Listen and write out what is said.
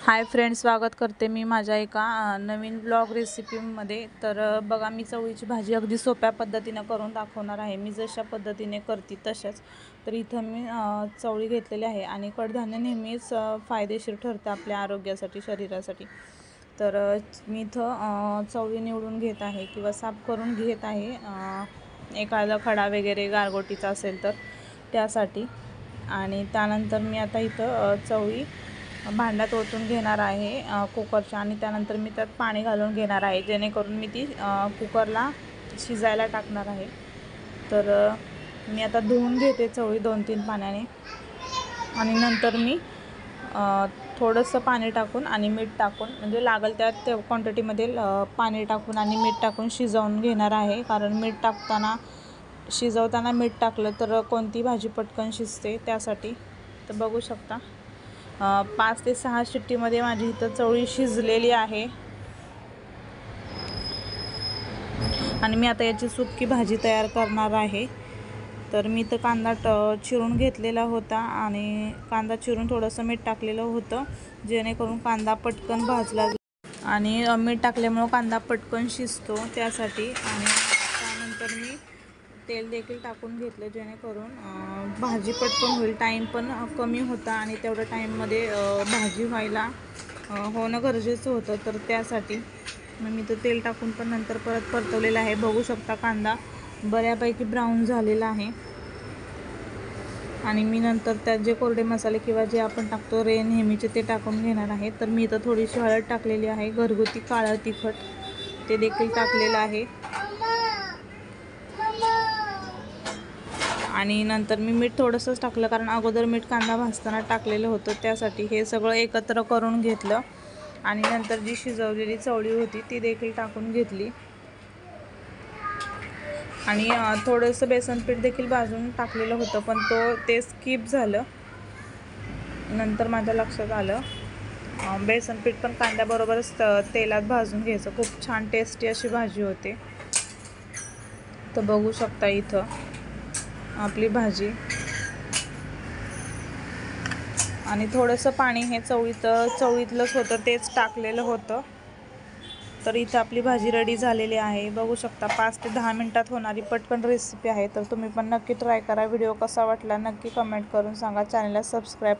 Hi friends, स्वागत करते मी माझ्या एका नवीन ब्लॉग रेसिपीमध्ये। तर बघा, मी चवळीची भाजी अगदी सोप्या पद्धतीने करून दाखवणार आहे। मी जशा पद्धतीने करते तशाच। तर इथं मी चवळी घेतलेली आहे आणि कडधान्य नेहमीच फायदेशीर ठरते आपल्या आरोग्यासाठी, शरीरासाठी। तर मी इथं चवळी निवडून घेत आहे किंवा साफ करून घेत आहे, एखादा खडा वगैरे गारगोटीचा असेल तर त्यासाठी। आणि त्यानंतर मी आता इथं चवळी भांड्यात ओतून घेणार आहे कुकरच्या, आणि त्यानंतर मी त्यात पाणी घालून घेणार आहे, जेणेकरून मी ती कुकरला शिजायला टाकणार आहे। तर मी आता धुवून घेते चवळी 2-3 पाण्याने, आणि नंतर मी थोडंसं पाणी टाकून आणि मीठ टाकून, म्हणजे लागल त्या क्वांटिटीमध्ये पाणी टाकून आणि मीठ टाकून शिजवून घेणार आहे। कारण मीठ शिजवताना मीठ टाकलं तर कोणती भाजी पटकन शिजते, त्यासाठी। तर बघू शकता 5 ते 6 शिट्टीमध्ये माझी इथं चवळी शिजलेली आहे। आणि मी आता याची सुक्की भाजी तयार करणार आहे। तर मी इथं कांदा चिरून घेतलेला होता, आणि कांदा चिरून थोडंसं मीठ टाकलेलं होतं, जेणेकरून कांदा पटकन भाजला, आणि मीठ टाकल्यामुळं कांदा पटकन शिजतो, त्यासाठी। आणि त्यानंतर मी तेल देखील टाकून घेतलं, जेणेकरून भाजी पटकन होईल। टाईम पण कमी होता आणि तेवढ्या टाईममध्ये भाजी होणं गरजेचं होतं, तर त्यासाठी मग मी तर तेल टाकून पण नंतर परत परतवलेलं आहे। बघू शकता कांदा बऱ्यापैकी ब्राऊन झालेला आहे। आणि मी नंतर त्यात जे कोरडे मसाले किंवा जे आपण टाकतो नेहमीचे, ते टाकून घेणार आहे। तर मी इथं थोडीशी हळद टाकलेली आहे, घरगुती काळं तिखट ते देखील टाकलेलं आहे। आणि नंतर मी मीठ थोडंसंच टाकलं, कारण अगोदर मीठ कांदा भाजताना टाकलेलं होतं, त्यासाठी। हे सगळं एकत्र करून घेतलं, आणि नंतर जी शिजवलेली चवळी होती ती देखील टाकून घेतली, आणि थोडंसं बेसन पीठ देखील भाजून टाकलेलं होतं, पण ते स्किप झालं। नंतर माझ्या लक्षात आलं बेसन पीठ पण कांद्याबरोबरच तेलात भाजून घ्यायचं, खूप छान टेस्टी अशी भाजी होते। तर बघू शकता इथं आपली भाजी, आणि थोडंसं पाणी हे चवळीतलंच होतं, तेच टाकलेलं होतं। तर इथं आपली भाजी रेडी झालेली आहे। बघू शकता 5 ते 10 मिनिटात होणारी पटकन रेसिपी आहे। तर तुम्ही पण नक्की ट्राय करा। व्हिडिओ कसा वाटला नक्की कमेंट करून सांगा। चॅनलला सबस्क्राईब